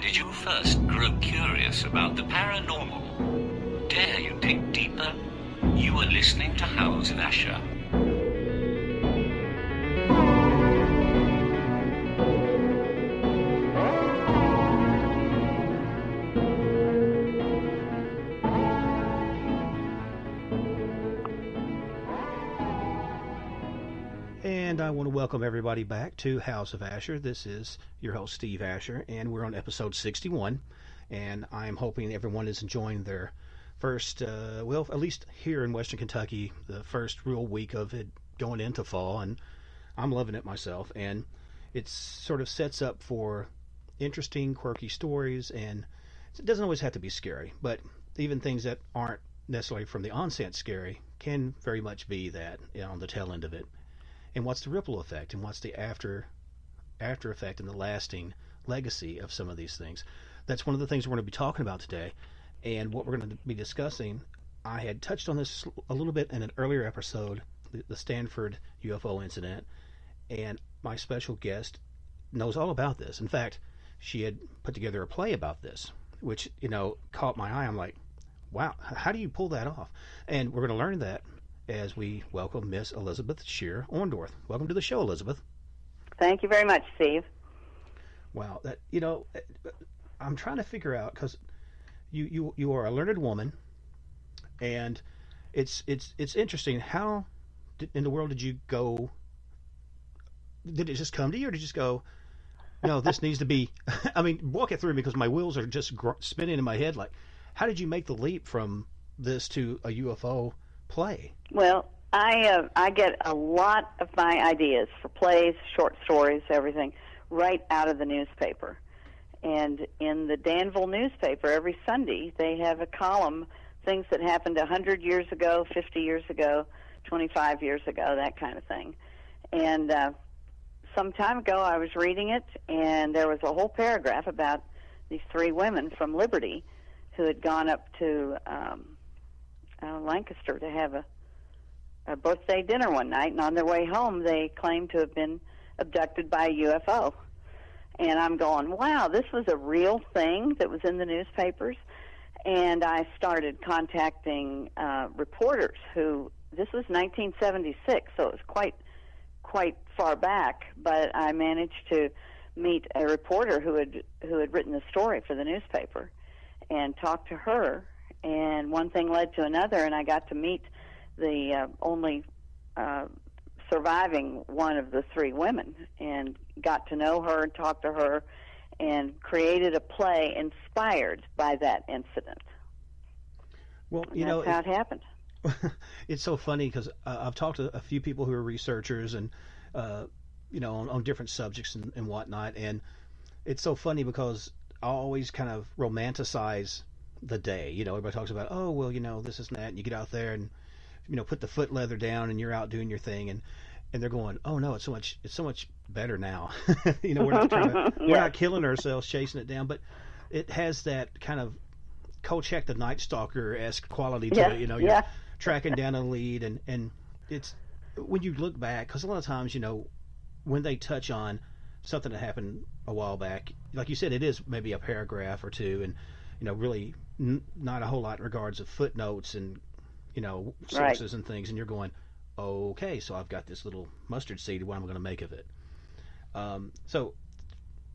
did you first grow curious about the paranormal? Dare you dig deeper? You are listening to House of Asher. And I want to welcome everybody back to House of Asher. This is your host, Steve Asher, and we're on episode 61. And I'm hoping everyone is enjoying their first, well, at least here in Western Kentucky, the first real week of it going into fall. And I'm loving it myself. And it sort of sets up for interesting, quirky stories. And it doesn't always have to be scary, but even things that aren't necessarily from the onset scary can very much be that, on the tail end of it. And what's the ripple effect, and what's the after effect and the lasting legacy of some of these things? That's one of the things we're going to be talking about today. And what we're going to be discussing, I had touched on this a little bit in an earlier episode, the Stanford UFO incident, and my special guest knows all about this. In fact, she had put together a play about this, which, caught my eye. I'm like, wow, how do you pull that off? And we're going to learn that as we welcome Miss Elizabeth Shear Orndorff. Welcome to the show, Elizabeth. Thank you very much, Steve. Wow, that I'm trying to figure out, because you are a learned woman, and it's interesting. How in the world did you go? Did it just come to you, or did you just go, no, this needs to be? I mean, walk it through me, because my wheels are just spinning in my head. Like, how did you make the leap from this to a UFO play? Well, I get a lot of my ideas for plays, short stories, everything, right out of the newspaper. And in the Danville newspaper, every Sunday, they have a column, things that happened 100 years ago, 50 years ago, 25 years ago, that kind of thing. And some time ago, I was reading it, and there was a whole paragraph about these three women from Liberty who had gone up to Lancaster to have a birthday dinner one night, and on their way home they claimed to have been abducted by a UFO. And I'm going, wow, this was a real thing that was in the newspapers. And I started contacting reporters who, this was 1976, so it was quite far back, but I managed to meet a reporter who had written the story for the newspaper and talk to her. And one thing led to another, and I got to meet the only surviving one of the three women, and got to know her and talk to her, and created a play inspired by that incident. Well, and that's how it happened. It's so funny, because I've talked to a few people who are researchers and on different subjects and whatnot, and it's so funny because I always kind of romanticize the day. Everybody talks about, oh, well, this is that, and you get out there and put the foot leather down and you're out doing your thing, and they're going, oh no, it's so much better now. We're not killing ourselves chasing it down, but it has that kind of Kolchak the Night Stalker-esque quality to it. You're tracking down a lead, and it's when you look back, because a lot of times when they touch on something that happened a while back, like you said, it is maybe a paragraph or two, and really not a whole lot in regards of footnotes and sources right. and things, and you're going, okay, so I've got this little mustard seed. What am I going to make of it? So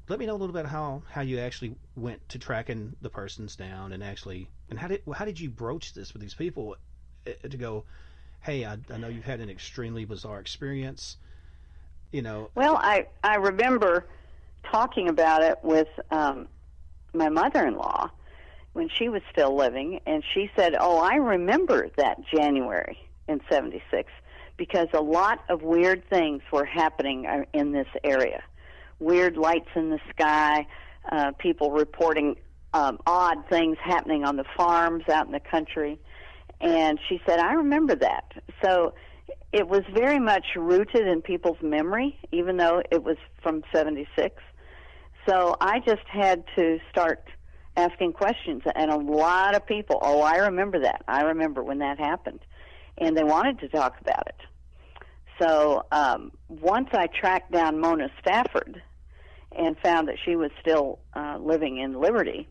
let me know a little bit how you actually went to tracking the persons down, and how did you broach this with these people to go, hey, I know you've had an extremely bizarre experience. Well, I remember talking about it with my mother-in-law when she was still living, and she said, oh, I remember that January in 76, because a lot of weird things were happening in this area. Weird lights in the sky, people reporting odd things happening on the farms out in the country. And she said, I remember that. So it was very much rooted in people's memory, even though it was from 76. So I just had to start asking questions, and a lot of people, oh, I remember that. I remember when that happened. And they wanted to talk about it. So once I tracked down Mona Stafford and found that she was still living in Liberty.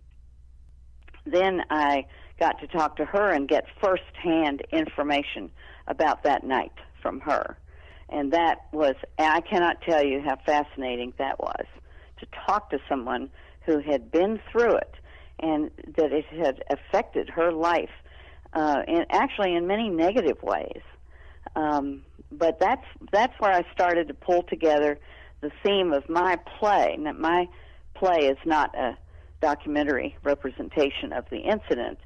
Then I got to talk to her and get firsthand information about that night from her. And that was, I cannot tell you how fascinating that was, to talk to someone who had been through it and that it had affected her life, and actually in many negative ways. But that's where I started to pull together the theme of my play. Now, my play is not a documentary representation of the incident,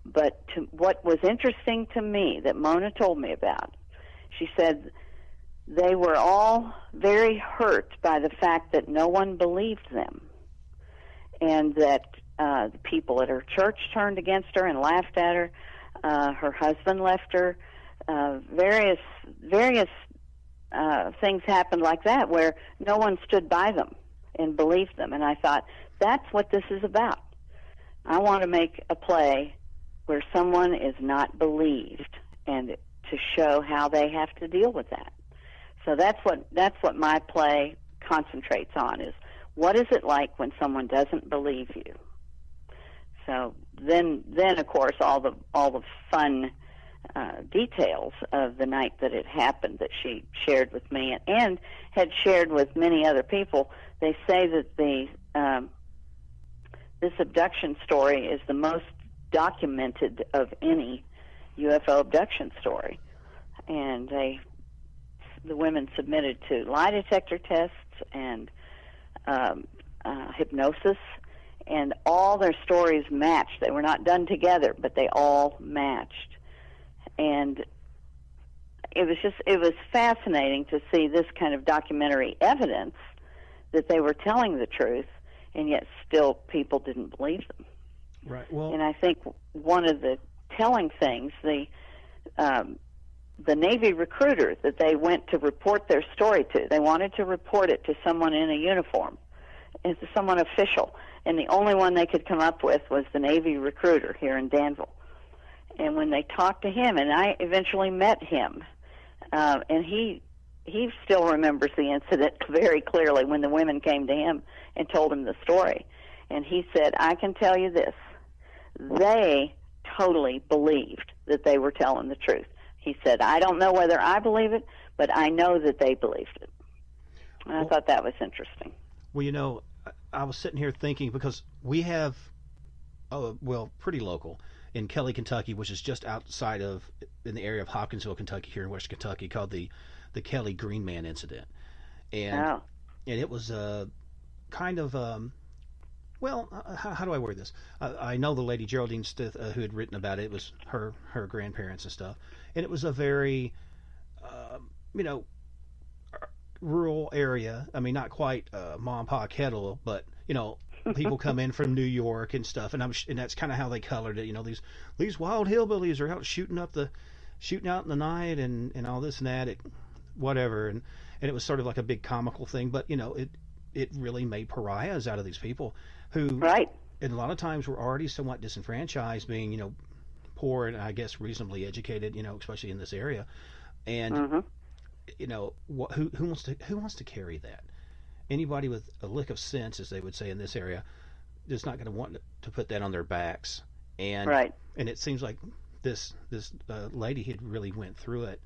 but what was interesting to me that Mona told me about, she said they were all very hurt by the fact that no one believed them, and that the people at her church turned against her and laughed at her. Her husband left her. Various things happened like that where no one stood by them and believed them. And I thought, that's what this is about. I want to make a play where someone is not believed, and to show how they have to deal with that. So that's what my play concentrates on, is what is it like when someone doesn't believe you. So then of course all the fun details of the night that it happened that she shared with me and had shared with many other people. They say that this abduction story is the most documented of any UFO abduction story, and the women submitted to lie detector tests and hypnosis, and all their stories matched. They were not done together, but they all matched. And it was fascinating to see this kind of documentary evidence that they were telling the truth, and yet still people didn't believe them. Right. Well, and I think one of the telling things, the Navy recruiter that they went to report their story to, they wanted to report it to someone in a uniform, to someone official, and the only one they could come up with was the Navy recruiter here in Danville. And when they talked to him, and I eventually met him, and he still remembers the incident very clearly when the women came to him and told him the story. And he said, I can tell you this, they totally believed that they were telling the truth. He said, I don't know whether I believe it, but I know that they believed it. And I thought that was interesting. Well, you know, I was sitting here thinking, because we have, pretty local, in Kelly, Kentucky, which is just outside of, in the area of Hopkinsville, Kentucky, here in Western Kentucky, called the Kelly Green Man Incident. And it was kind of, how do I word this? I know the lady Geraldine Stith, who had written about it. It was her grandparents and stuff. And it was a very, rural area. I mean, not quite mom and pop kettle, but, people come in from New York and stuff. And that's kind of how they colored it. These wild hillbillies are out shooting out in the night and all this and that, whatever. And it was sort of like a big comical thing, but, it really made pariahs out of these people who, right, and a lot of times were already somewhat disenfranchised, being, poor and I guess reasonably educated, especially in this area. And, who wants to carry that? Anybody with a lick of sense, as they would say in this area, is not going to want to put that on their backs. And, right. And it seems like this lady had really went through it.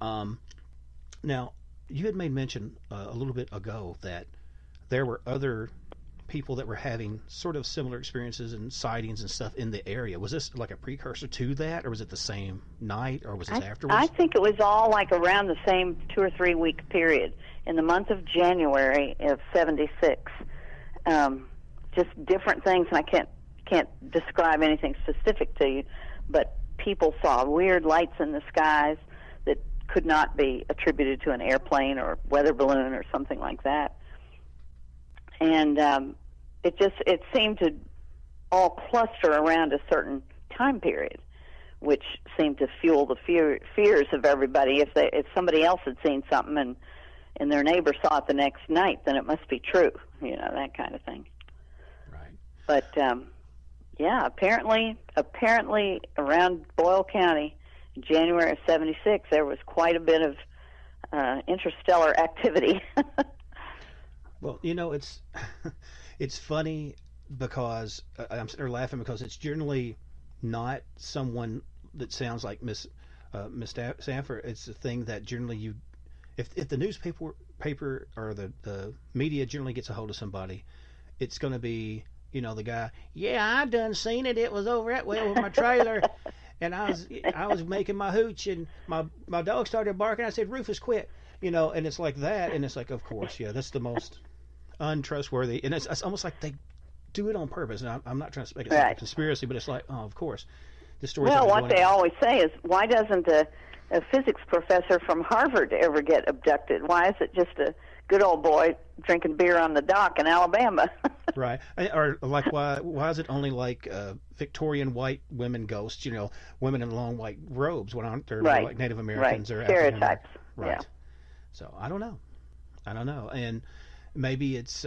Now, you had made mention a little bit ago that there were other people that were having sort of similar experiences and sightings and stuff in the area. Was this like a precursor to that, or was it the same night, or was this afterwards? I think it was all like around the same 2 or 3 week period in the month of January of '76. Just different things, and I can't describe anything specific to you, but people saw weird lights in the skies that could not be attributed to an airplane or weather balloon or something like that. And it seemed to all cluster around a certain time period, which seemed to fuel the fears of everybody. If somebody else had seen something and their neighbor saw it the next night, then it must be true, that kind of thing. Right. But apparently around Boyle County, in January of '76, there was quite a bit of interstellar activity. Well, it's funny because I'm sitting there laughing because it's generally not someone that sounds like Miss Stanford. It's a thing that generally if the paper or the media generally gets a hold of somebody, it's going to be, the guy, yeah, I done seen it. It was over that way with my trailer. And I was making my hooch, and my dog started barking. I said, Rufus, quit. And it's like that. And it's like, of course, yeah, that's the most untrustworthy. And it's almost like they do it on purpose. And I'm not trying to make it sound like a conspiracy, but it's like, oh, of course. The story. Well, what they always say is, why doesn't a physics professor from Harvard ever get abducted? Why is it just a good old boy drinking beer on the dock in Alabama? Right. Or like, why is it only like Victorian white women ghosts, women in long white robes? When aren't there more like Native Americans or stereotypes? Right. Yeah. So I don't know. And maybe it's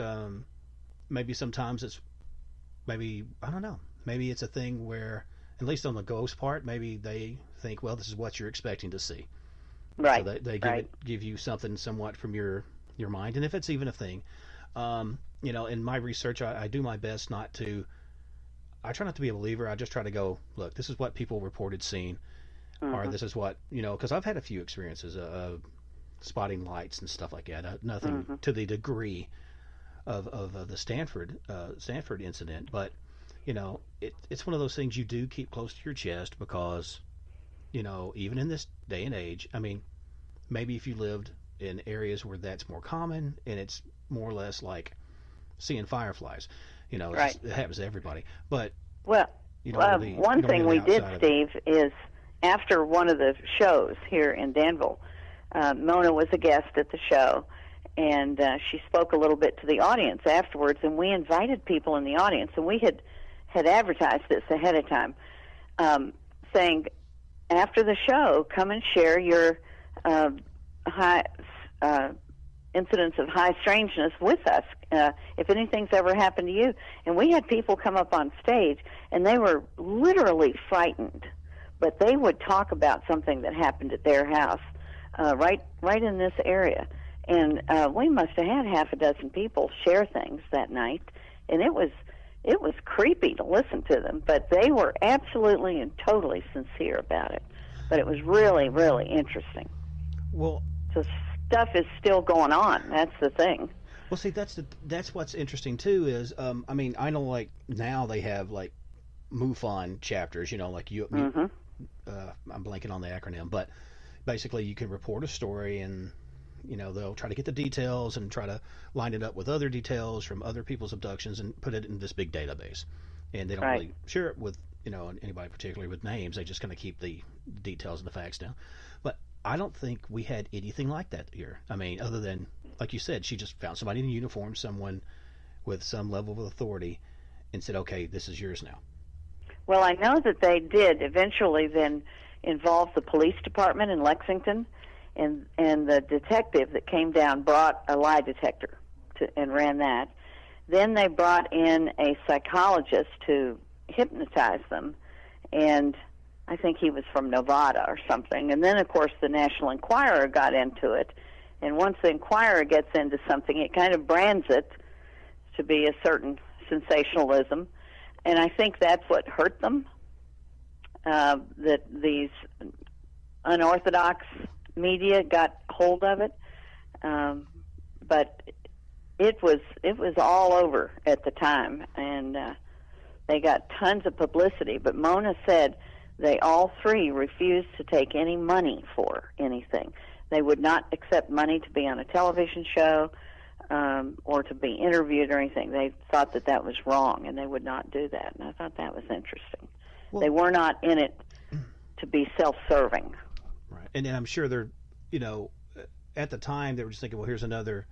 maybe sometimes it's I don't know. Maybe it's a thing where, at least on the ghost part, maybe they think, well, this is what you're expecting to see. Right. So they give you something somewhat from your mind, and if it's even a thing. In my research, I do my best not to. I try not to be a believer. I just try to go, look, this is what people reported seeing, or this is what because I've had a few experiences of spotting lights and stuff like that. Nothing to the degree of the Stanford incident, but it's one of those things you do keep close to your chest because even in this day and age, I mean, maybe if you lived in areas where that's more common and it's more or less like seeing fireflies, it happens to everybody. But one thing we did, Steve, is after one of the shows here in Danville, Mona was a guest at the show, and she spoke a little bit to the audience afterwards, and we invited people in the audience, and we had advertised this ahead of time, saying, after the show, come and share your high incidents of high strangeness with us, if anything's ever happened to you. And we had people come up on stage, and they were literally frightened, but they would talk about something that happened at their house, right in this area. And we must have had half a dozen people share things that night, and it was creepy to listen to them, but they were absolutely and totally sincere about it. But it was really, really interesting. Well, so stuff is still going on. That's the thing. Well, see, that's what's interesting too. Is I mean, I know like now they have like MUFON chapters. Like you. I'm blanking on the acronym, but basically you can report a story and. They'll try to get the details and try to line it up with other details from other people's abductions and put it in this big database. And they don't really share it with, anybody particularly with names. They just kind of keep the details and the facts down. But I don't think we had anything like that here. I mean, other than, like you said, she just found somebody in uniform, someone with some level of authority, and said, okay, this is yours now. Well, I know that they did eventually then involve the police department in Lexington. And the detective that came down brought a lie detector and ran that. Then they brought in a psychologist to hypnotize them, and I think he was from Nevada or something. And then, of course, the National Enquirer got into it. And once the Enquirer gets into something, it kind of brands it to be a certain sensationalism. And I think that's what hurt them, that these unorthodox media got hold of it, but it was all over at the time, and they got tons of publicity. But Mona said they all three refused to take any money for anything. They would not accept money to be on a television show or to be interviewed or anything. They thought that was wrong, and they would not do that. And I thought that was interesting. Well, they were not in it to be self-serving. Right. And I'm sure they're, at the time they were just thinking, well, here's another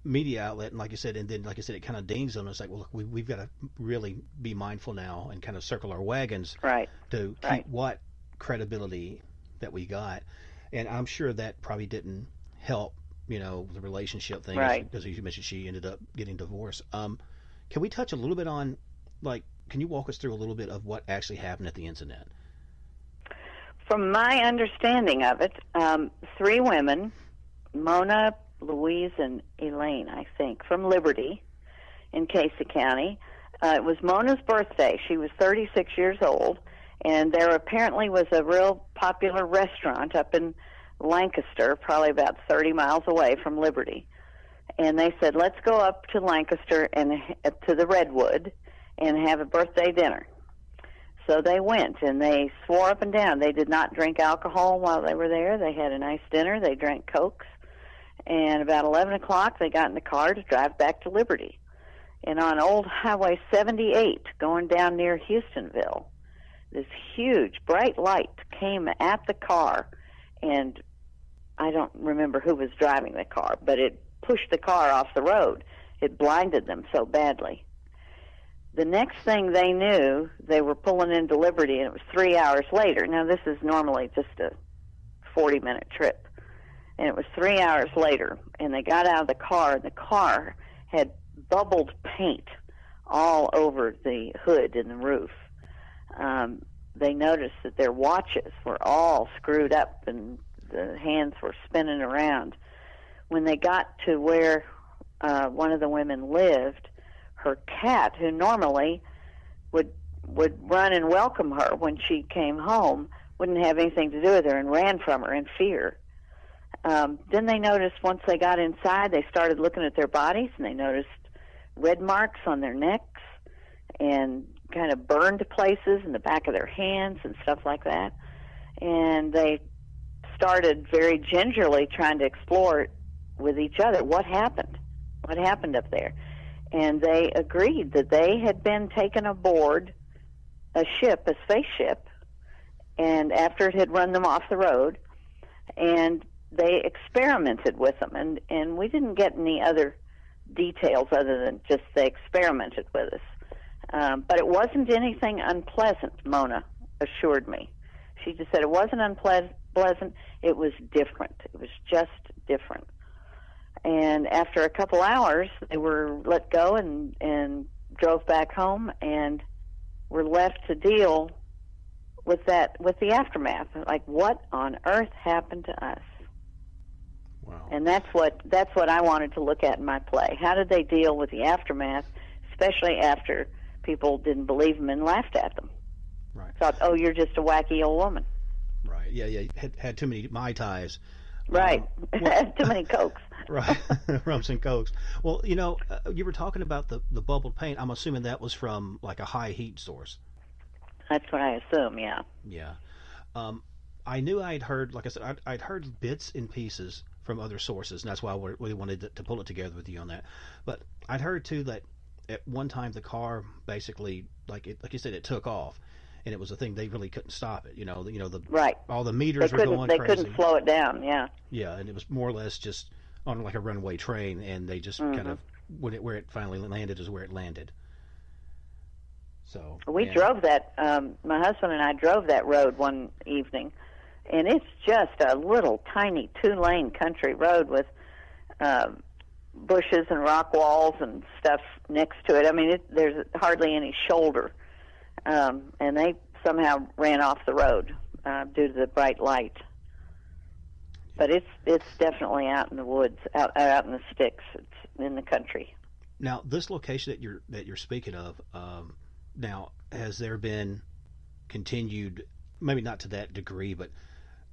media outlet. And like you said, it kind of dings on us like, well, look, we've got to really be mindful now and kind of circle our wagons to keep what credibility that we got. And I'm sure that probably didn't help, the relationship thing. Right. As you mentioned, she ended up getting divorced. Can we touch a little bit on, can you walk us through a little bit of what actually happened at the incident? From my understanding of it, three women, Mona, Louise and Elaine, I think, from Liberty in Casey County. It was Mona's birthday. She was 36 years old, and there apparently was a real popular restaurant up in Lancaster, probably about 30 miles away from Liberty. And they said, let's go up to Lancaster and to the Redwood and have a birthday dinner. So they went, and they swore up and down they did not drink alcohol while they were there. They had a nice dinner. They drank Cokes. And about 11 o'clock, they got in the car to drive back to Liberty. And on Old Highway 78, going down near Houstonville, this huge bright light came at the car, and I don't remember who was driving the car, but it pushed the car off the road. It blinded them so badly. The next thing they knew, they were pulling into Liberty, and it was 3 hours later. Now, this is normally just a 40-minute trip. And it was 3 hours later, and they got out of the car, and the car had bubbled paint all over the hood and the roof. They noticed that their watches were all screwed up, and the hands were spinning around. When they got to where one of the women lived, her cat, who normally would run and welcome her when she came home, wouldn't have anything to do with her and ran from her in fear. Then they noticed once they got inside, they started looking at their bodies, and they noticed red marks on their necks and kind of burned places in the back of their hands and stuff like that. And they started very gingerly trying to explore with each other what happened up there. And they agreed that they had been taken aboard a ship, a spaceship, and after it had run them off the road, and they experimented with them. And we didn't get any other details other than just they experimented with us. But it wasn't anything unpleasant, Mona assured me. She just said it wasn't unpleasant, it was different. It was just different. And after a couple hours, they were let go and drove back home, and were left to deal with the aftermath. Like, what on earth happened to us? Wow. And that's what I wanted to look at in my play. How did they deal with the aftermath, especially after people didn't believe them and laughed at them? Right. Thought, oh, you're just a wacky old woman. Right. Yeah. Had too many Mai Tais. Right. Too many Cokes. Right. Rums and Cokes. Well, you were talking about the bubbled paint. I'm assuming that was from like a high heat source. That's what I assume, yeah. Yeah. I knew I'd heard, like I said, I'd heard bits and pieces from other sources, and that's why I really wanted to pull it together with you on that. But I'd heard, too, that at one time the car basically, like you said, it took off. And it was a thing they really couldn't stop it. Right. All the meters were going crazy. They couldn't slow it down. Yeah. Yeah, and it was more or less just on like a runaway train, and they just kind of where it finally landed is where it landed. So we drove that. My husband and I drove that road one evening, and it's just a little tiny 2-lane country road with bushes and rock walls and stuff next to it. I mean, there's hardly any shoulder. And they somehow ran off the road due to the bright light. But it's definitely out in the woods, out in the sticks. It's in the country. Now, this location that you're speaking of, now has there been continued? Maybe not to that degree,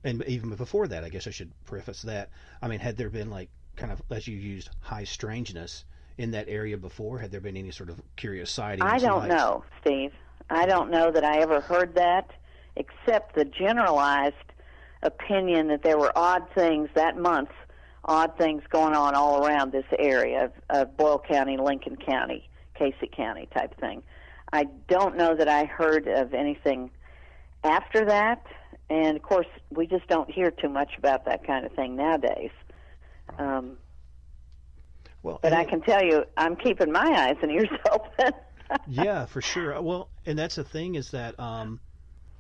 and even before that, I guess I should preface that. I mean, had there been like kind of, as you used, high strangeness in that area before? Had there been any sort of curious sightings? I don't know, Steve. I don't know that I ever heard that, except the generalized opinion that there were odd things that month, odd things going on all around this area of Boyle County, Lincoln County, Casey County type thing. I don't know that I heard of anything after that, and of course we just don't hear too much about that kind of thing nowadays. But I can tell you, I'm keeping my eyes and ears open. Yeah, for sure. Well, and that's the thing is that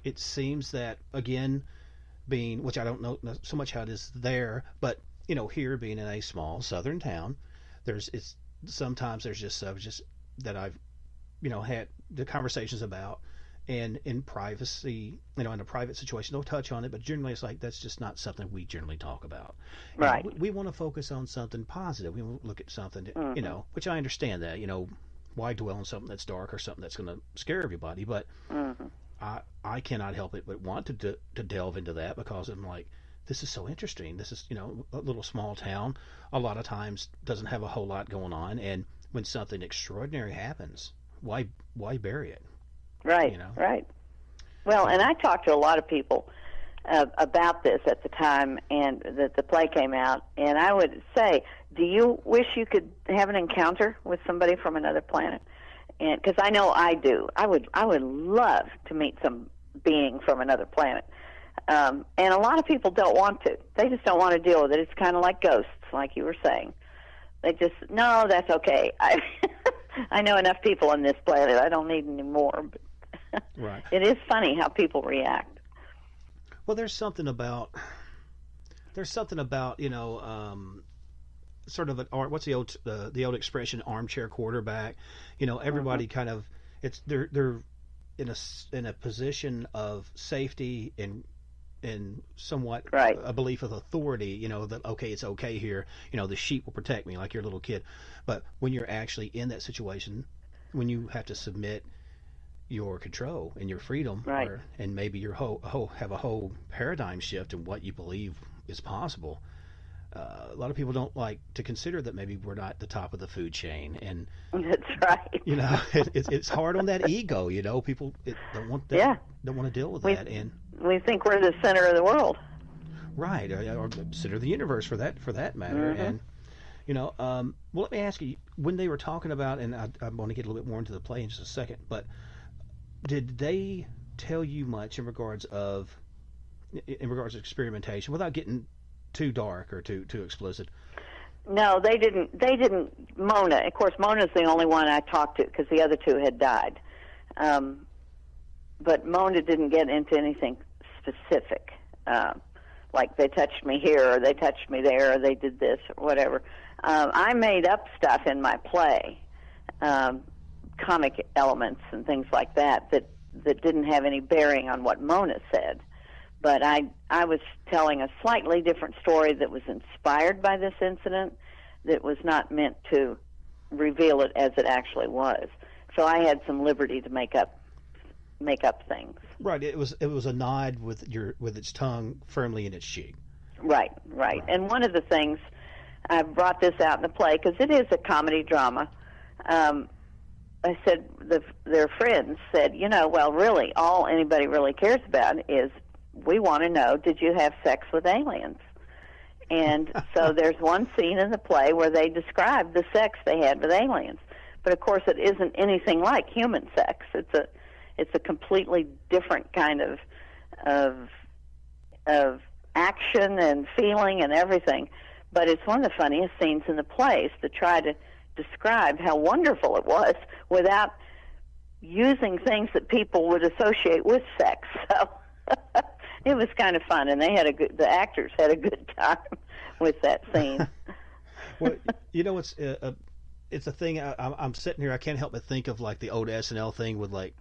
it seems that, again, which I don't know so much how it is there, but, here being in a small southern town, sometimes there's just subjects that I've, had the conversations about, And in privacy, in a private situation, they'll touch on it, but generally it's like that's just not something we generally talk about. Right. We want to focus on something positive. We want to look at something, which I understand that, why dwell on something that's dark or something that's going to scare everybody? But I cannot help it but want to delve into that, because I'm like, this is so interesting. This is, a little small town, a lot of times doesn't have a whole lot going on. And when something extraordinary happens, why bury it? Right, right. Well, and I talked to a lot of people about this at the time, and that the play came out, and I would say, do you wish you could have an encounter with somebody from another planet? And because I know I do. I would love to meet some being from another planet. And a lot of people don't want to. They just don't want to deal with it. It's kind of like ghosts, like you were saying. They just, no, that's okay. I know enough people on this planet. I don't need any more. Right. It is funny how people react. Well, there's something about sort of an art. What's the old expression? Armchair quarterback. Everybody kind of they're in a position of safety and somewhat right. a belief of authority. That okay, it's okay here. The sheep will protect me, like your little kid. But when you're actually in that situation, when you have to submit your control and your freedom, right. and maybe your have a whole paradigm shift in what you believe is possible. A lot of people don't like to consider that maybe we're not the top of the food chain, and that's right. It's hard on that ego. People don't want that, don't want to deal with that, and we think we're the center of the world, right, or the center of the universe for that matter. Mm-hmm. And well, let me ask you, when they were talking about, and I want to get a little bit more into the play in just a second, but did they tell you much in regards to experimentation, without getting too dark or too explicit? No, they didn't. Mona, of course, Mona's the only one I talked to, because the other two had died. But Mona didn't get into anything specific, like they touched me here, or they touched me there, or they did this, or whatever. I made up stuff in my play, comic elements and things like that didn't have any bearing on what Mona said. But I was telling a slightly different story that was inspired by this incident, that was not meant to reveal it as it actually was. So I had some liberty to make up things. Right. It was a nod with its tongue firmly in its cheek. Right. And one of the things, I brought this out in the play because it is a comedy drama. I said, their friends said, well, really, all anybody really cares about is, we want to know, did you have sex with aliens? And so there's one scene in the play where they describe the sex they had with aliens. But of course, it isn't anything like human sex. It's a completely different kind of action and feeling and everything. But it's one of the funniest scenes in the play, to try to describe how wonderful it was without using things that people would associate with sex. So it was kind of fun, and the actors had a good time with that scene. Well, it's a thing. I'm sitting here, I can't help but think of like the old SNL thing with, like,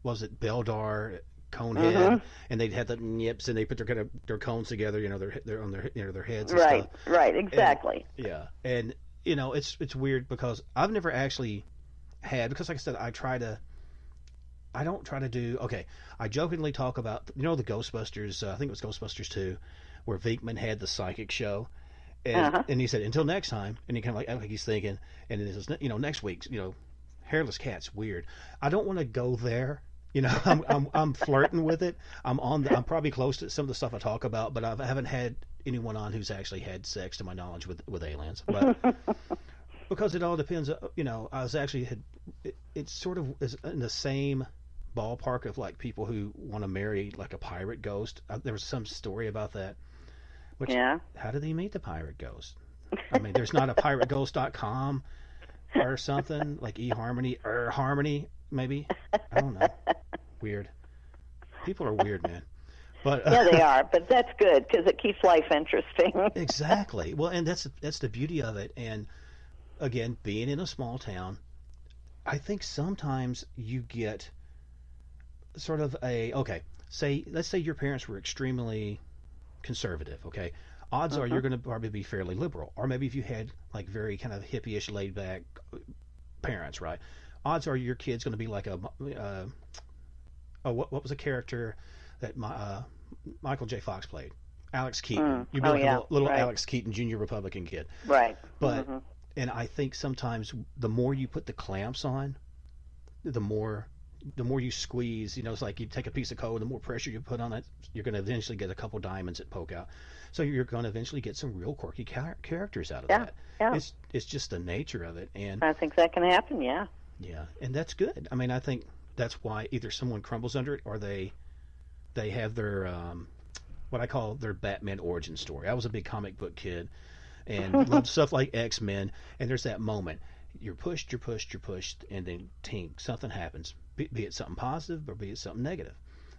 was it Beldar, Conehead, mm-hmm. and they'd have the nips and they put their cones together, they're on their heads. And right, stuff. Right, exactly. And it's weird because I've never actually had, because like I said, I don't try to do, I jokingly talk about, the Ghostbusters, I think it was Ghostbusters 2, where Venkman had the psychic show, and he said, until next time, and he kind of like he's thinking, and then he says, next week's, hairless cat's weird. I don't want to go there, I'm flirting with it. I'm probably close to some of the stuff I talk about, but I haven't had anyone on who's actually had sex, to my knowledge, with aliens, but because it all depends, I was actually it sort of is in the same ballpark of like people who want to marry like a pirate ghost. There was some story about that. How did they meet the pirate ghost? I mean, there's not a pirateghost.com or something like eHarmony or Harmony, maybe. I don't know. Weird. People are weird, man. But yeah, they are. But that's good because it keeps life interesting. Exactly. Well, and that's the beauty of it. And again, being in a small town, I think sometimes you get sort of let's say your parents were extremely conservative, okay? Odds are you're going to probably be fairly liberal. Or maybe if you had like very kind of hippie-ish, laid-back parents, right? Odds are your kid's going to be like what was a character that Michael J. Fox played? Alex Keaton. You'd be like a little right. Alex Keaton Jr. Republican kid. Right. But, and I think sometimes the more you put the clamps on, the more you squeeze, it's like you take a piece of coal, the more pressure you put on it, you're going to eventually get a couple diamonds that poke out. So you're going to eventually get some real quirky characters out of that. Yeah. It's just the nature of it. And I think that can happen, yeah. Yeah, and that's good. I mean, I think that's why either someone crumbles under it or they have their what I call their Batman origin story. I was a big comic book kid and loved stuff like X-Men, and there's that moment. You're pushed, and then something happens. Be it something positive or be it something negative.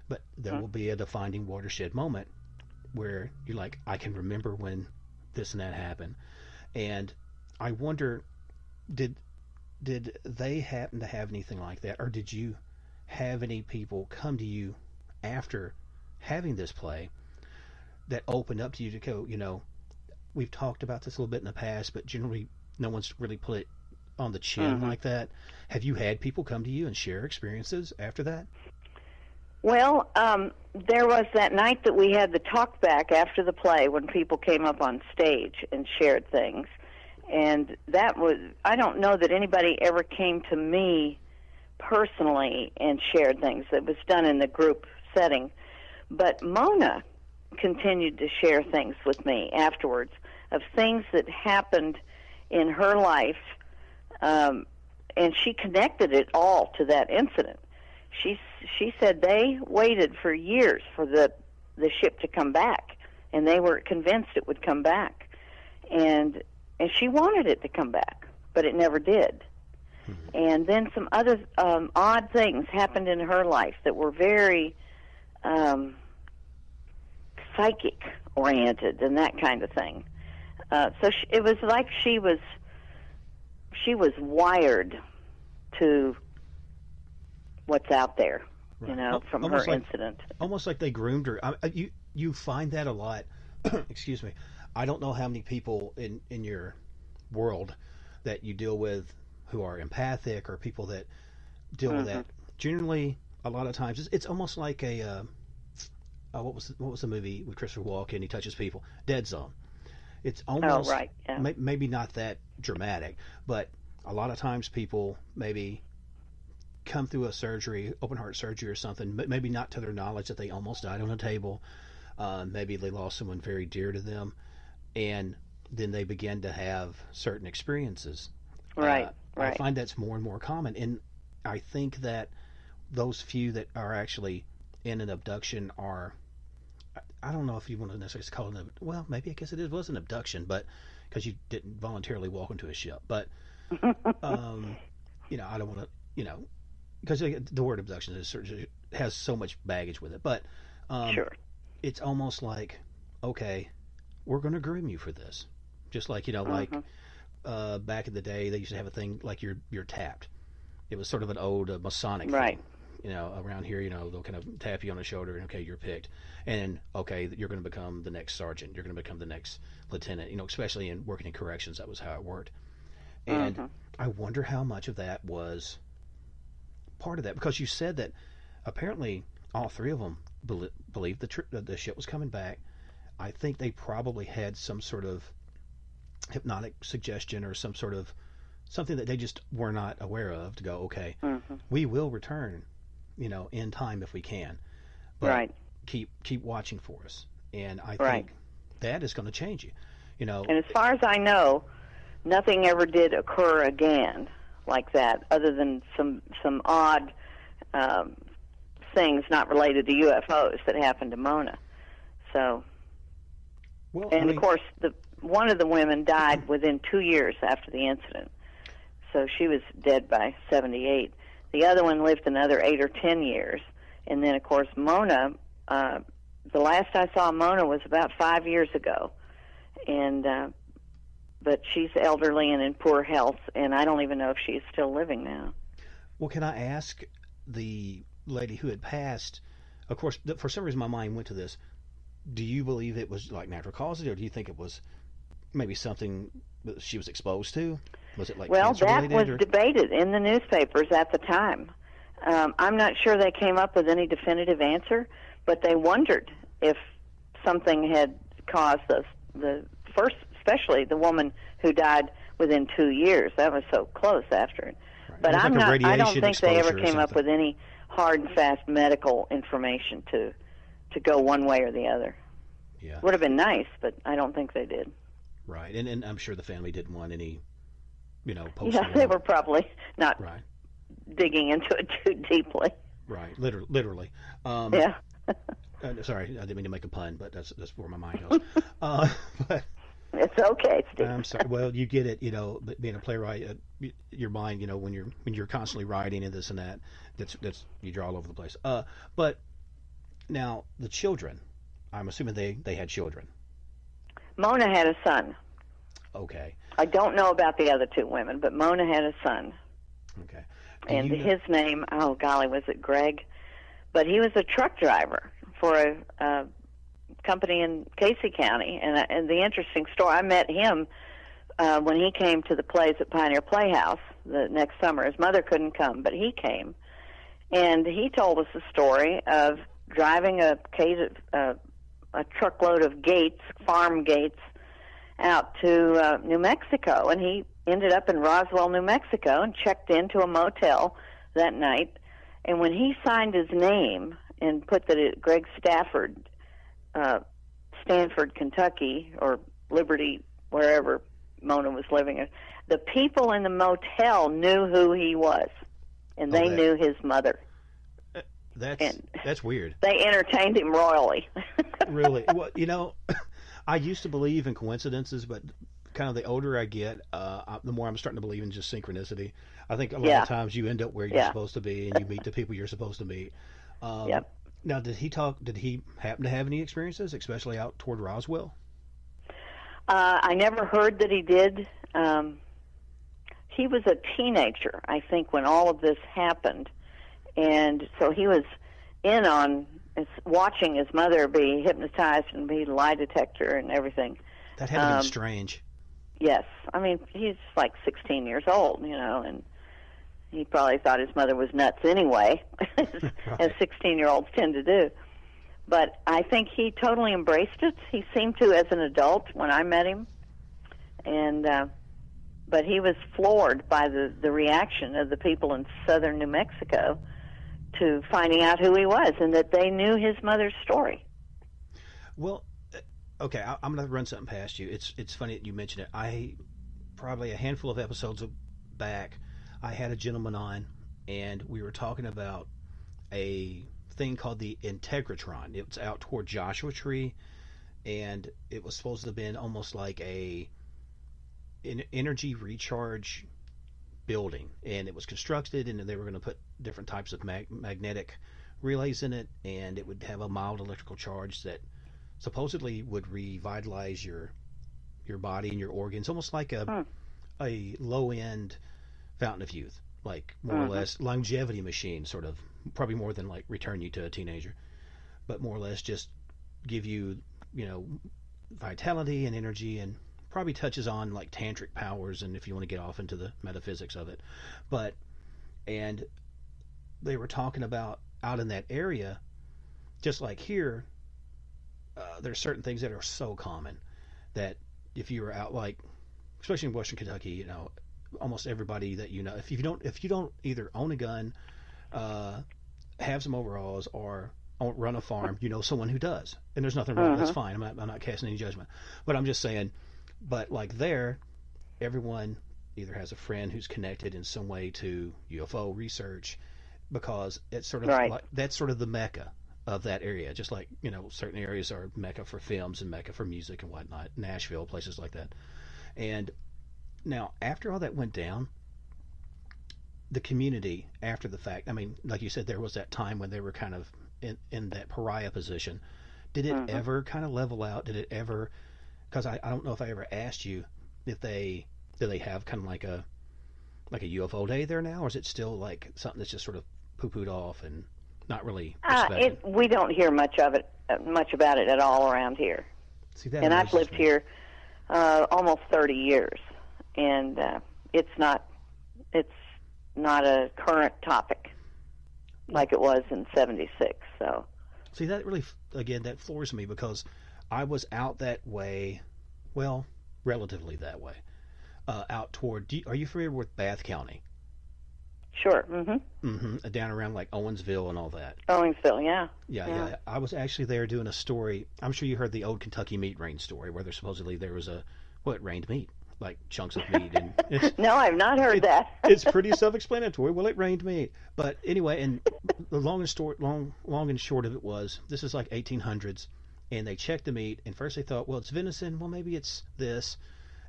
But there will be a defining watershed moment where you're like, I can remember when this and that happened. And I wonder, did they happen to have anything like that, or did you have any people come to you after having this play that opened up to you to go, we've talked about this a little bit in the past, but generally no one's really put it on the chin like that. Have you had people come to you and share experiences after that? Well, there was that night that we had the talk back after the play when people came up on stage and shared things. And that was, I don't know that anybody ever came to me personally and shared things. It was done in the group setting. But Mona continued to share things with me afterwards of things that happened in her life, and she connected it all to that incident. She said they waited for years for the ship to come back, and they were convinced it would come back. And she wanted it to come back, but it never did. And then some other odd things happened in her life that were very psychic-oriented and that kind of thing. So it was like she was wired to what's out there, right. From her incident. Almost like they groomed her. You find that a lot. Excuse me. I don't know how many people in your world that you deal with who are empathic or people that deal with that. Generally, a lot of times it's almost like a what was the movie with Christopher Walken? He touches people. Dead Zone. It's almost right. Yeah. Maybe not that dramatic, but a lot of times people maybe come through a surgery, open heart surgery or something, maybe not to their knowledge that they almost died on a table. Maybe they lost someone very dear to them, and then they begin to have certain experiences. Right. I find that's more and more common, and I think that those few that are actually in an abduction are, I don't know if you want to necessarily call it well, maybe I guess it was an abduction, but because you didn't voluntarily walk into a ship, but I don't want to, because the word abduction has so much baggage with it, but sure. It's almost like, okay, we're going to groom you for this, just like back in the day they used to have a thing like you're tapped. It was sort of an old Masonic thing. Around here, they'll kind of tap you on the shoulder and, okay, you're picked. And, okay, you're going to become the next sergeant. You're going to become the next lieutenant, especially in working in corrections. That was how it worked. And I wonder how much of that was part of that. Because you said that apparently all three of them believed the ship was coming back. I think they probably had some sort of hypnotic suggestion or some sort of something that they just were not aware of to go, okay, we will return, in time if we can, but keep watching for us. And I think that is going to change you, And as far as I know, nothing ever did occur again like that, other than some odd things not related to UFOs that happened to Mona. So, of course, one of the women died within 2 years after the incident. So she was dead by 78. The other one lived another 8 or 10 years. And then, of course, Mona, the last I saw Mona was about 5 years ago. And but she's elderly and in poor health, and I don't even know if she's still living now. Well, can I ask the lady who had passed, of course, for some reason my mind went to this. Do you believe it was like natural causes, or do you think it was maybe something that she was exposed to? Was it like cancer related? Well, that was debated in the newspapers at the time. I'm not sure they came up with any definitive answer, but they wondered if something had caused the first, especially the woman who died within 2 years. That was so close after it. Right. But I don't think they ever came up something. with any hard and fast medical information to go one way or the other. Yeah. Would have been nice, but I don't think they did. Right, and I'm sure the family didn't want any, post. Yeah, they were probably not right. digging into it too deeply. Right, literally. Yeah. Sorry, I didn't mean to make a pun, but that's where my mind goes. But it's okay, Steve. I'm sorry. Well, you get it. Being a playwright, your mind, when you're constantly writing and this and that, that's you draw all over the place. But now the children, I'm assuming they had children. Mona had a son. Okay. I don't know about the other two women, but Mona had a son. Okay. And his name, oh golly, was it Greg? But he was a truck driver for a company in Casey County. And the interesting story, I met him when he came to the plays at Pioneer Playhouse the next summer. His mother couldn't come, but he came. And he told us the story of driving a truckload of gates, farm gates, out to New Mexico. And he ended up in Roswell, New Mexico, and checked into a motel that night. And when he signed his name and put that it Greg Stafford, Stanford, Kentucky, or Liberty, wherever Mona was living, the people in the motel knew who he was, and they knew his mother. That's weird. They entertained him royally. Really? Well, I used to believe in coincidences, but kind of the older I get, the more I'm starting to believe in just synchronicity. I think a lot of times you end up where you're supposed to be, and you meet the people you're supposed to meet. Yep. Now, did he happen to have any experiences, especially out toward Roswell? I never heard that he did. He was a teenager, I think, when all of this happened. And so he was in on watching his mother be hypnotized and be lie detector and everything. That had been strange. Yes. I mean, he's like 16 years old, and he probably thought his mother was nuts anyway, as 16-year-olds tend to do. But I think he totally embraced it. He seemed to as an adult when I met him. And but he was floored by the reaction of the people in southern New Mexico to finding out who he was and that they knew his mother's story. Well, okay, I'm going to run something past you. It's funny that you mentioned it. Probably a handful of episodes back, I had a gentleman on, and we were talking about a thing called the Integratron. It was out toward Joshua Tree, and it was supposed to have been almost like an energy recharge building, and it was constructed, and they were going to put different types of magnetic relays in it, and it would have a mild electrical charge that supposedly would revitalize your body and your organs, almost like a low-end Fountain of Youth, like more or less longevity machine, sort of, probably more than like return you to a teenager, but more or less just give you, vitality and energy, and probably touches on like tantric powers, and if you want to get off into the metaphysics of it. And they were talking about out in that area, just like here, there's certain things that are so common that if you were out, like especially in Western Kentucky, almost everybody that if you don't either own a gun, have some overalls, or run a farm, someone who does, and there's nothing wrong. That's fine. I'm not casting any judgment, but I'm just saying. But like there, everyone either has a friend who's connected in some way to UFO research, because it's sort of like that's sort of the mecca of that area. Just like certain areas are mecca for films and mecca for music and whatnot. Nashville, places like that. And now, after all that went down, the community, after the fact, I mean, like you said, there was that time when they were kind of in that pariah position. Did it ever kind of level out? Did it ever? Because I don't know if I ever asked you if do they have kind of like a UFO day there now, or is it still like something that's just sort of poo-pooed off and not really respected. We don't hear much about it at all around here. See, that and I've lived me. here almost 30 years, and it's not a current topic like it was in '76. So, see, that really, again, that floors me, because I was out that way, well, relatively that way, out toward. Are you familiar with Bath County? Sure. Mm-hmm. Down around like Owensville and all that. Owensville, yeah. Yeah. I was actually there doing a story. I'm sure you heard the old Kentucky meat rain story, where there was it rained meat, like chunks of meat. And no, I've not heard that. It's pretty self-explanatory. Well, it rained meat. But anyway, and the long and short of it was, this is like 1800s, and they checked the meat, and first they thought, well, it's venison. Well, maybe it's this.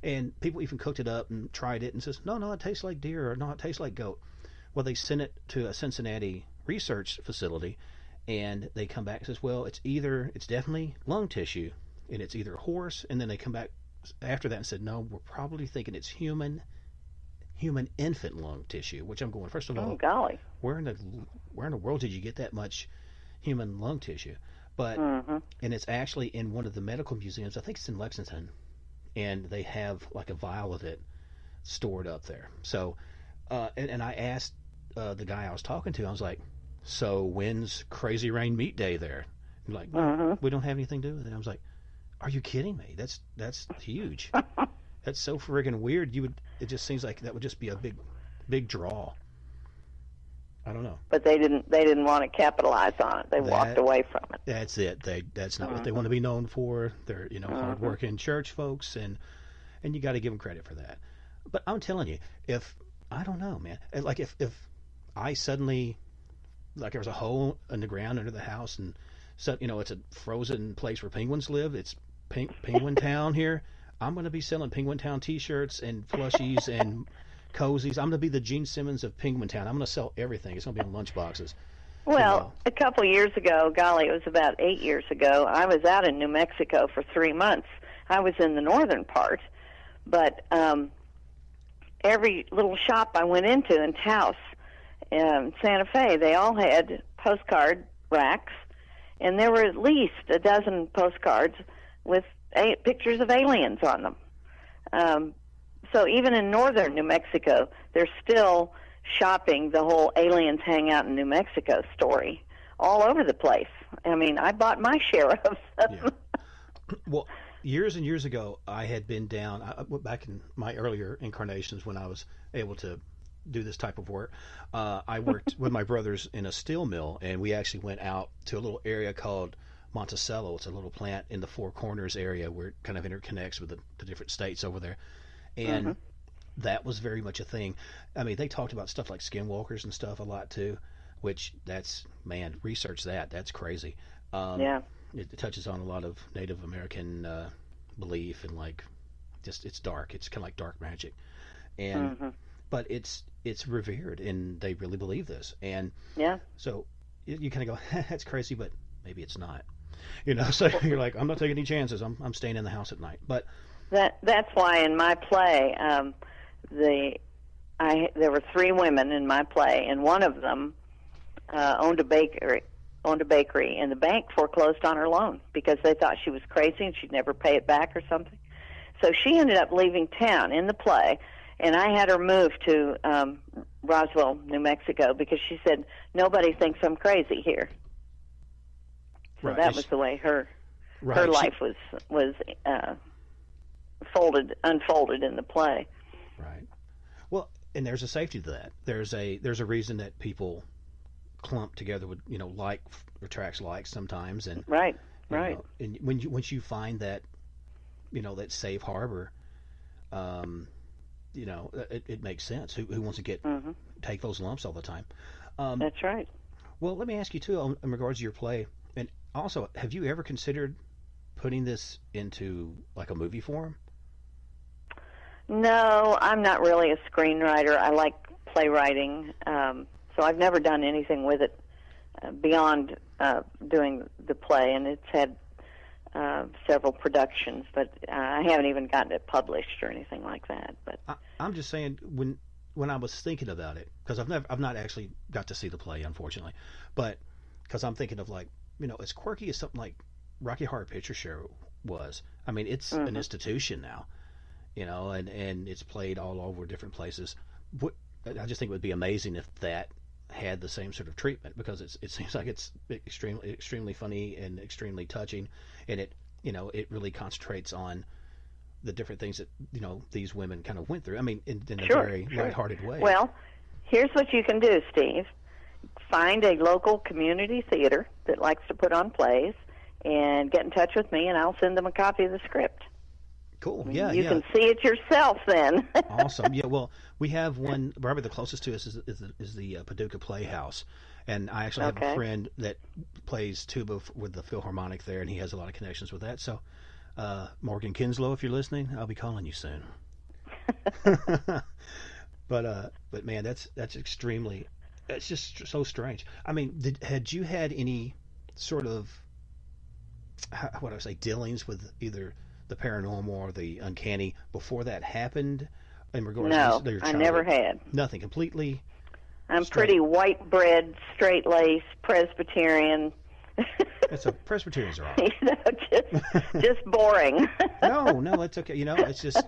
And people even cooked it up and tried it and says, no, it tastes like deer, or no, it tastes like goat. Well, they sent it to a Cincinnati research facility, and they come back and says, well, it's definitely lung tissue, and it's either horse, and then they come back after that and said, no, we're probably thinking it's human infant lung tissue, which I'm going, first of all, golly, where in the world did you get that much human lung tissue? But and it's actually in one of the medical museums, I think it's in Lexington, and they have like a vial of it stored up there. So and I asked the guy I was talking to, I was like, so when's Crazy Rain Meat Day there? And like, we don't have anything to do with it. I was like, are you kidding me? That's huge. That's so friggin' weird. It just seems like that would just be a big draw. I don't know. But they didn't want to capitalize on it. They walked away from it. That's it. That's not what they want to be known for. They're hardworking church folks, and you got to give them credit for that. But I'm telling you, I don't know, man. Like if I suddenly, like, there was a hole in the ground under the house, and so it's a frozen place where penguins live. It's Penguin Town here. I'm going to be selling Penguin Town T-shirts and plushies and cozies. I'm going to be the Gene Simmons of Penguin Town. I'm going to sell everything. It's going to be in lunch boxes. Well, a couple years ago, golly, it was about 8 years ago, I was out in New Mexico for 3 months. I was in the northern part, but every little shop I went into in Taos, Santa Fe, they all had postcard racks, and there were at least a dozen postcards with pictures of aliens on them. So even in northern New Mexico, they're still shopping the whole aliens hang out in New Mexico story all over the place. I mean, I bought my share of them. Yeah. Well, years and years ago, I had been down, back in my earlier incarnations when I was able to do this type of work, I worked with my brothers in a steel mill, and we actually went out to a little area called Monticello. It's a little plant in the Four Corners area where it kind of interconnects with the different states over there. And that was very much a thing. I mean, they talked about stuff like skinwalkers and stuff a lot too, which research that. That's crazy. Yeah. It touches on a lot of Native American belief, and like, just, it's dark. It's kind of like dark magic. And but it's revered, and they really believe this. And so you kind of go, that's crazy, but maybe it's not. So you're like, I'm not taking any chances. I'm staying in the house at night. But that's why in my play, there were 3 women in my play, and one of them owned a bakery, and the bank foreclosed on her loan because they thought she was crazy and she'd never pay it back or something. So she ended up leaving town in the play, and I had her move to Roswell, New Mexico, because she said, nobody thinks I'm crazy here. So that was the way her life was unfolded in the play. Right. Well, and there's a safety to that. There's a reason that people clump together with like attracts like sometimes, and right. And once you find that that safe harbor, it makes sense. Who wants to take those lumps all the time? That's right. Well, let me ask you too, in regards to your play, and also, have you ever considered putting this into like a movie form? No, I'm not really a screenwriter. I like playwriting, so I've never done anything with it beyond doing the play, and it's had several productions, but I haven't even gotten it published or anything like that. But I'm just saying, when I was thinking about it, because I've not actually got to see the play, unfortunately, but because I'm thinking of like, as quirky as something like Rocky Horror Picture Show was. I mean, it's an institution now, and it's played all over different places. I just think it would be amazing if that had the same sort of treatment, because it seems like it's extremely funny and extremely touching, and it really concentrates on the different things that these women kind of went through. I mean, in a very lighthearted way. Well, here's what you can do, Steve. Find a local community theater that likes to put on plays, and get in touch with me, and I'll send them a copy of the script. Cool. Yeah, you can see it yourself then. Awesome. Yeah. Well, we have one. Probably the closest to us is the Paducah Playhouse, and I actually have a friend that plays tuba with the Philharmonic there, and he has a lot of connections with that. So, Morgan Kinslow, if you're listening, I'll be calling you soon. But man, that's extremely. It's just so strange. I mean, had you had any sort of what I would say dealings with either the paranormal or the uncanny before that happened? In regards to your childhood? I never had. Nothing, completely. I'm straight. Pretty white bread, straight lace, Presbyterian. So Presbyterians are awesome. Just boring. No, it's okay. It's just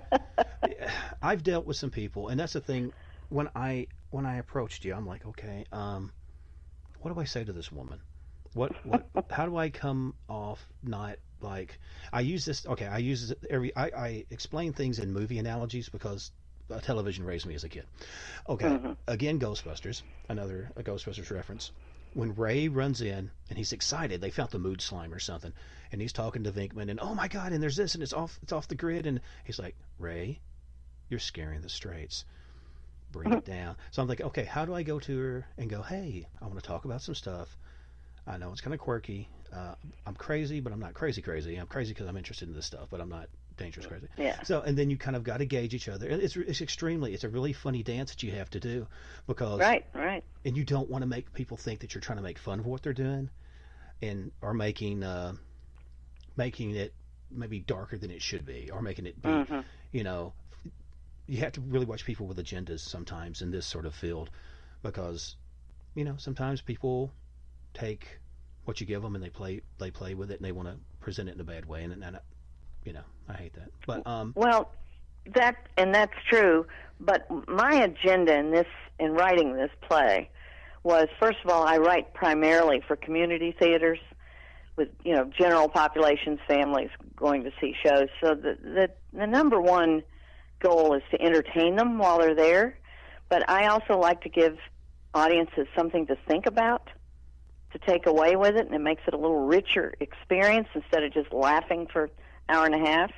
I've dealt with some people, and that's the thing. When I approached you, I'm like, okay, what do I say to this woman? What how do I come off not like I use this I explain things in movie analogies because television raised me as a kid. Okay. Again, Ghostbusters, a Ghostbusters reference. When Ray runs in and he's excited, they found the mood slime or something, and he's talking to Venkman, and oh my god, and there's this, and it's off the grid, and he's like, Ray, you're scaring the straights. Bring it down. So I'm like, okay, how do I go to her and go, hey, I want to talk about some stuff. I know it's kind of quirky. I'm crazy, but I'm not crazy. I'm crazy because I'm interested in this stuff, but I'm not dangerous crazy. Yeah. So, and then you kind of got to gauge each other. It's a really funny dance that you have to do because right. And you don't want to make people think that you're trying to make fun of what they're doing, or making it maybe darker than it should be, or making it be, you have to really watch people with agendas sometimes in this sort of field, because sometimes people take what you give them and they play with it, and they want to present it in a bad way, and I hate that. But well, that's true. But my agenda in writing this play was, first of all, I write primarily for community theaters with general populations, families going to see shows. So the number one goal is to entertain them while they're there, but I also like to give audiences something to think about, to take away with it, and it makes it a little richer experience instead of just laughing for an hour and a half.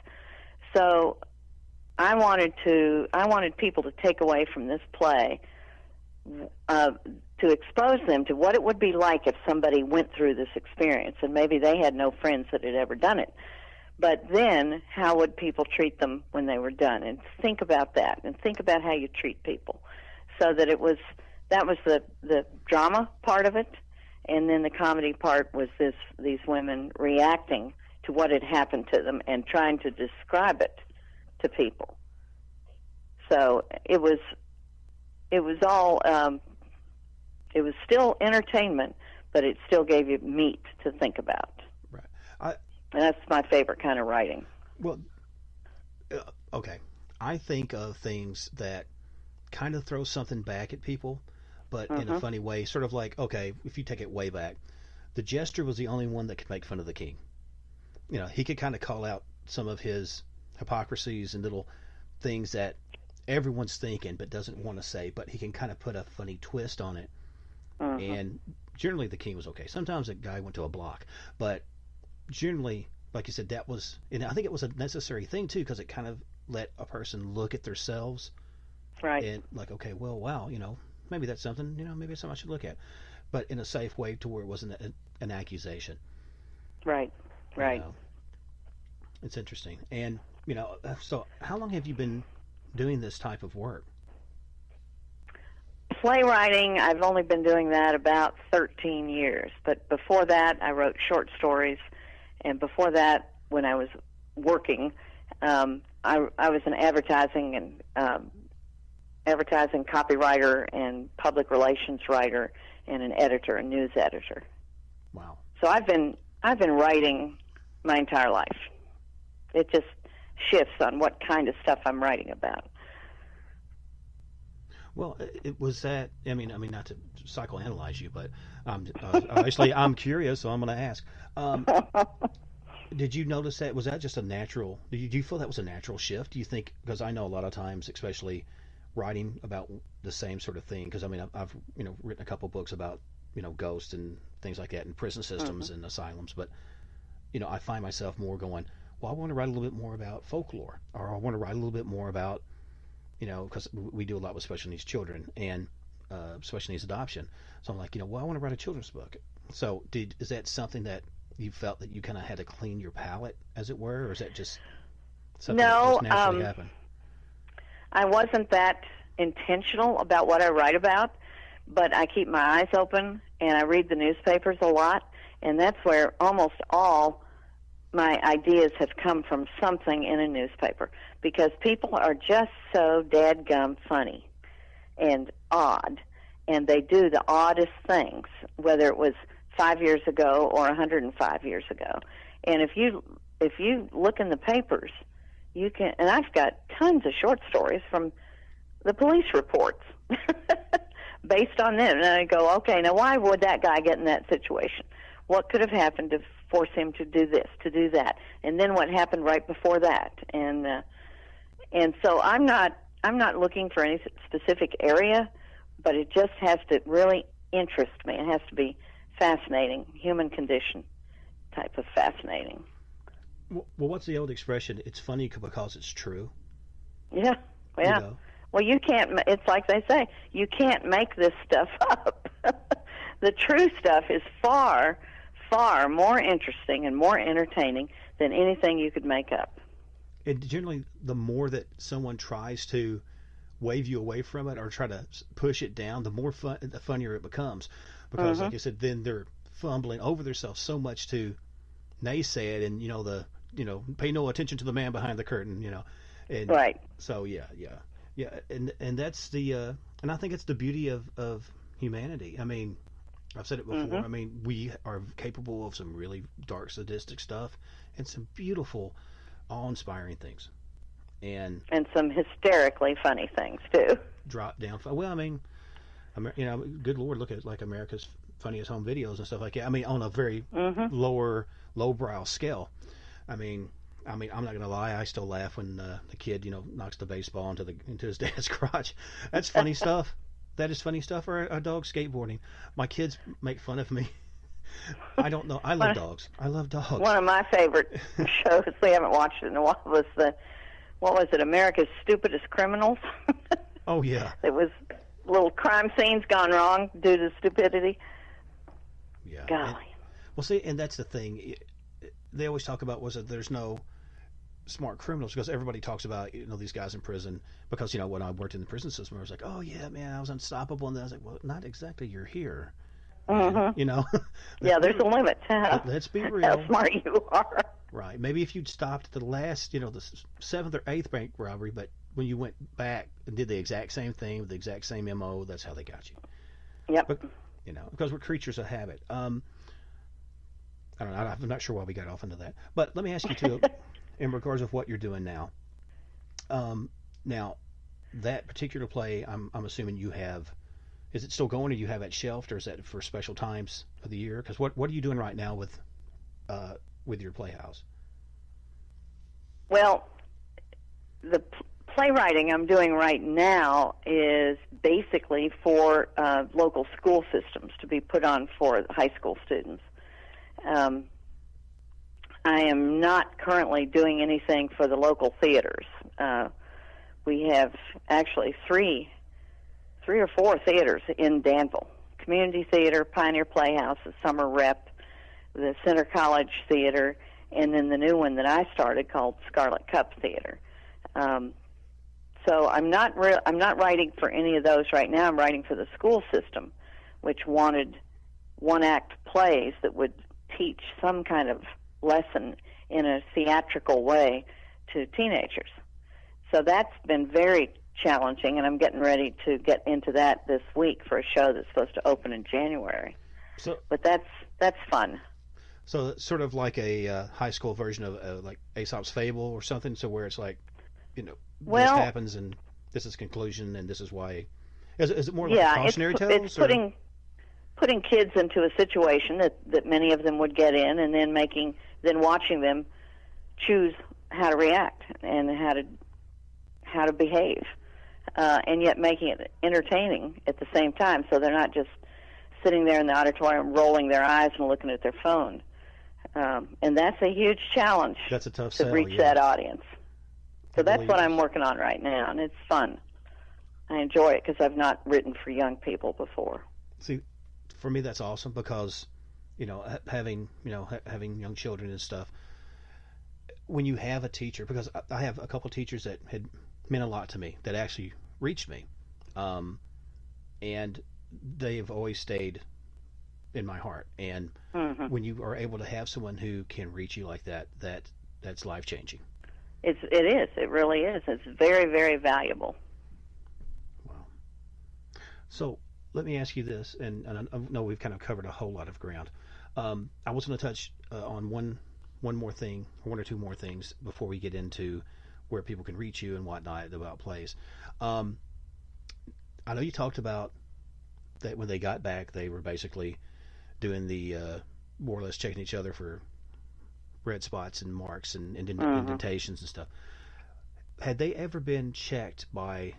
So I wanted people to take away from this play, to expose them to what it would be like if somebody went through this experience, and maybe they had no friends that had ever done it. But then, how would people treat them when they were done? And think about that, and think about how you treat people. So that that was the drama part of it, and then the comedy part was these women reacting to what had happened to them and trying to describe it to people. So it was all it was still entertainment, but it still gave you meat to think about. Right. And that's my favorite kind of writing. Well, okay. I think of things that kind of throw something back at people, but in a funny way. Sort of like, okay, if you take it way back, the Jester was the only one that could make fun of the king. He could kind of call out some of his hypocrisies and little things that everyone's thinking but doesn't want to say, but he can kind of put a funny twist on it. And generally the king was okay. Sometimes the guy went to a block, but generally, like you said, that was, and I think it was a necessary thing too, because it kind of let a person look at themselves, right? And like, okay, well, wow, maybe that's something, maybe it's something I should look at, but in a safe way to where it wasn't an accusation. Right. It's interesting. And so how long have you been doing this type of work? Playwriting, I've only been doing that about 13 years. But before that, I wrote short stories. And before that, when I was working, I was an advertising copywriter and public relations writer and an editor, a news editor. Wow. So I've been writing my entire life. It just shifts on what kind of stuff I'm writing about. Well, it was that. I mean, not to psychoanalyze you, but obviously I'm curious, so I'm going to ask. Did you notice that? Was that just a natural? Do you feel that was a natural shift? Do you think? Because I know a lot of times, especially writing about the same sort of thing. Because I mean, I've written a couple books about ghosts and things like that, and prison systems and asylums. But I find myself more going, well, I want to write a little bit more about folklore, or I want to write a little bit more about because we do a lot with special needs children and special needs adoption. So I'm like, well, I want to write a children's book. So is that something that you felt that you kind of had to clean your palette, as it were, or is that just something that just naturally happened? I wasn't that intentional about what I write about, but I keep my eyes open and I read the newspapers a lot, and that's where almost all my ideas have come from, something in a newspaper, because people are just so dadgum funny and odd, and they do the oddest things, whether it was 5 years ago or 105 years ago. And if you look in the papers, you can, and I've got tons of short stories from the police reports based on them, and I go, okay, now why would that guy get in that situation? What could have happened to force him to do this, to do that, and then what happened right before that? And so I'm not looking for any specific area, but it just has to really interest me. It has to be fascinating, human condition type of fascinating. Well, what's the old expression? It's funny because it's true. Yeah, yeah. Well, you can't. It's like they say, you can't make this stuff up. The true stuff is far, far more interesting and more entertaining than anything you could make up. And generally, the more that someone tries to wave you away from it or try to push it down, the more fun, the funnier it becomes. Because, like I said, then they're fumbling over themselves so much to naysay it, and pay no attention to the man behind the curtain, And right. So yeah, and that's the and I think it's the beauty of humanity. I mean, I've said it before. I mean, we are capable of some really dark, sadistic stuff, and some beautiful, awe-inspiring things, and some hysterically funny things too. Drop down. Well, I mean, good Lord, look at like America's Funniest Home Videos and stuff like that. I mean, on a very lowbrow scale. I mean, I'm not gonna lie. I still laugh when the kid, knocks the baseball into his dad's crotch. That's funny stuff. That is funny stuff. Or a dog skateboarding. My kids make fun of me. I don't know. I love dogs. I love dogs. One of my favorite shows, we haven't watched it in a while, was America's Stupidest Criminals. Oh yeah. It was little crime scenes gone wrong due to stupidity. Yeah. Golly. Well, see, and that's the thing. They always talk about was that there's no smart criminals, because everybody talks about these guys in prison, because when I worked in the prison system I was like, oh yeah, man, I was unstoppable, and then I was like, well, not exactly, you're here. Yeah, there's a limit to let's be real, how smart you are. Right. Maybe if you'd stopped at the last, the 7th or 8th bank robbery, but when you went back and did the exact same thing with the exact same MO, that's how they got you. Yep. But, because we're creatures of habit. I don't know. I'm not sure why we got off into that. But let me ask you, too, in regards of what you're doing now. Now, that particular play, I'm assuming you have, is it still going, or you have it shelved, or is that for special times of the year? Because what are you doing right now with your playhouse? Well, the playwriting I'm doing right now is basically for local school systems to be put on for high school students. I am not currently doing anything for the local theaters. We have actually three or four theaters in Danville: Community Theater, Pioneer Playhouse, the Summer Rep, the Center College Theater, and then the new one that I started called Scarlet Cup Theater. So I'm not writing for any of those right now. I'm writing for the school system, which wanted one-act plays that would teach some kind of lesson in a theatrical way to teenagers. So that's been very challenging, and I'm getting ready to get into that this week for a show that's supposed to open in January. But that's that's fun. So it's sort of like a high school version of like Aesop's Fable or something. So where it's like, this happens and this is conclusion and this is why. Is it more like a cautionary tale? It's putting kids into a situation that many of them would get in, and then watching them choose how to react and how to behave, and yet making it entertaining at the same time. So they're not just sitting there in the auditorium rolling their eyes and looking at their phone. And that's a huge challenge. That's a tough to sell, reach that audience. So that's what I'm working on right now, and it's fun. I enjoy it because I've not written for young people before. See, for me that's awesome because, having young children and stuff. When you have a teacher, because I have a couple of teachers that had meant a lot to me that actually reached me, and they have always stayed in my heart. And when you are able to have someone who can reach you like that, that's life changing. It is. It really is. It's very, very valuable. Wow. So let me ask you this, and I know we've kind of covered a whole lot of ground. I was going to touch on one more thing, one or two more things before we get into where people can reach you and whatnot about plays. I know you talked about that when they got back, they were basically doing the more or less checking each other for red spots and marks and indentations and stuff. Had they ever been checked by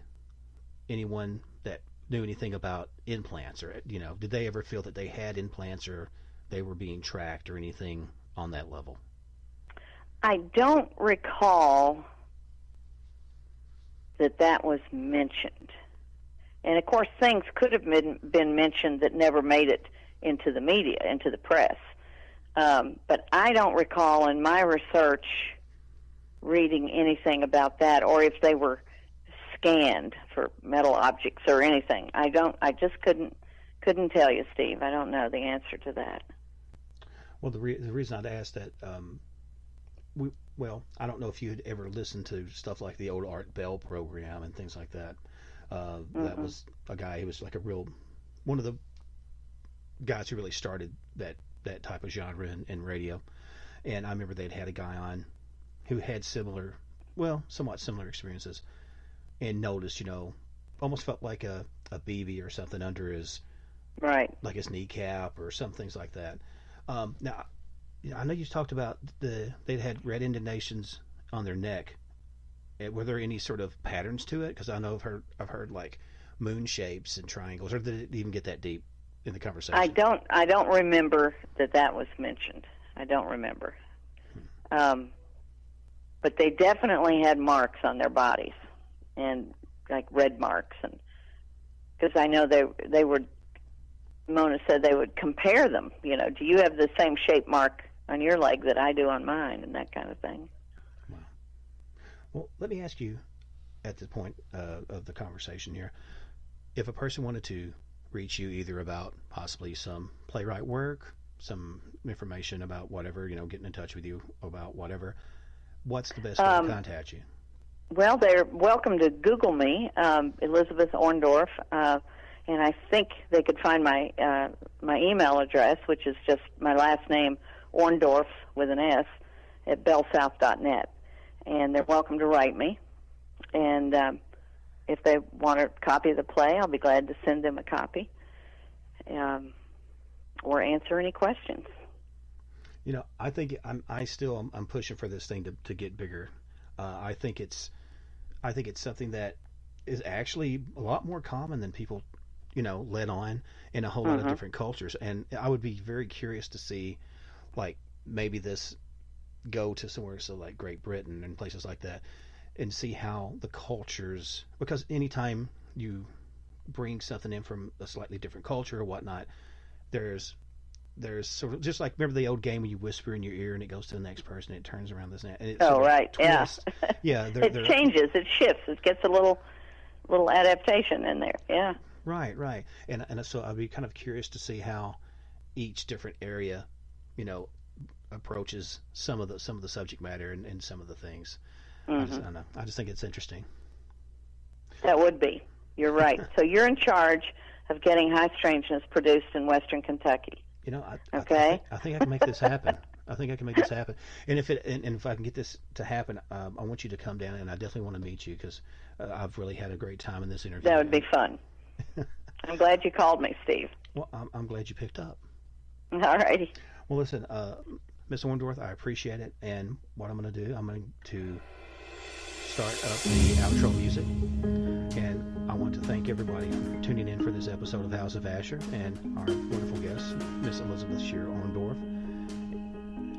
anyone that knew anything about implants, or did they ever feel that they had implants or they were being tracked or anything on that level? I don't recall that was mentioned. And of course things could have been mentioned that never made it into the media, into the press. But I don't recall in my research reading anything about that, or if they were scanned for metal objects or anything. I just couldn't tell you, Steve. I don't know the answer to that. Well, the reason I'd asked that, I don't know if you had ever listened to stuff like the old Art Bell program and things like that. That was a guy who was like one of the guys who really started that type of genre in radio. And I remember they'd had a guy on who had somewhat similar experiences, and noticed, almost felt like a BB or something under his, right, like his kneecap or some things like that. Now, I know you talked about they'd had red indentations on their neck. Were there any sort of patterns to it? Because I know I've heard like moon shapes and triangles. Or did it even get that deep in the conversation? I don't remember that was mentioned. I don't remember. But they definitely had marks on their bodies, and like red marks, and because I know they would. Mona said they would compare them. Do you have the same shape mark on your leg that I do on mine, and that kind of thing. Wow. Well, let me ask you, at this point of the conversation here, if a person wanted to reach you either about possibly some playwright work, some information about whatever, getting in touch with you about whatever, what's the best way to contact you? Well, they're welcome to Google me, Elizabeth Orndorff, and I think they could find my email address, which is just my last name, Orndorff with an S, at bellsouth.net. And they're welcome to write me. And if they want a copy of the play, I'll be glad to send them a copy, or answer any questions. I think I'm pushing for this thing to get bigger. I think it's something that is actually a lot more common than people, let on in a whole lot of different cultures. And I would be very curious to see, like, maybe this go to somewhere so like Great Britain and places like that, and see how the cultures, because anytime you bring something in from a slightly different culture or whatnot, there's sort of, just like, remember the old game when you whisper in your ear and it goes to the next person and it turns around this and it right, twists. Yeah. It changes, it shifts, it gets a little adaptation in there. Yeah. Right. And so I'd be kind of curious to see how each different area, approaches some of the subject matter and some of the things. I just think it's interesting. That would be. You're right. So you're in charge of getting High Strangeness produced in Western Kentucky. You know, Okay. I think I can make this happen. I think I can make this happen. And if I can get this to happen, I want you to come down, and I definitely want to meet you because I've really had a great time in this interview. That would be fun. I'm glad you called me, Steve. Well, I'm glad you picked up. All righty. Well, listen, Miss Orndorff, I appreciate it. And what I'm going to do, I'm going to start up the outro music. And I want to thank everybody for tuning in for this episode of House of Asher and our wonderful guest, Miss Elizabeth Shear Orndorff.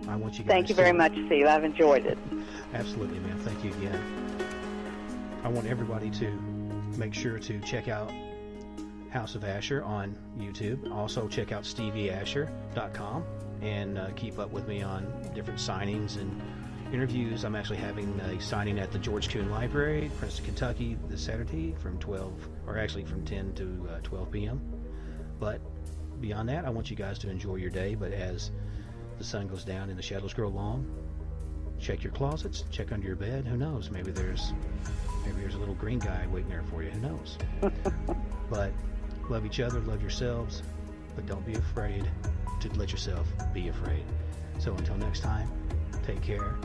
I want you guys Thank you very much, Steve. I've enjoyed it. Absolutely, ma'am. Thank you again. I want everybody to make sure to check out House of Asher on YouTube. Also, check out stevieasher.com and keep up with me on different signings and interviews. I'm actually having a signing at the George Kuhn Library, Princeton, Kentucky, this Saturday from 10 to 12 p.m. But beyond that, I want you guys to enjoy your day. But as the sun goes down and the shadows grow long, check your closets, check under your bed. Who knows? Maybe there's a little green guy waiting there for you. Who knows? But love each other, love yourselves, but don't be afraid to let yourself be afraid. So until next time, take care.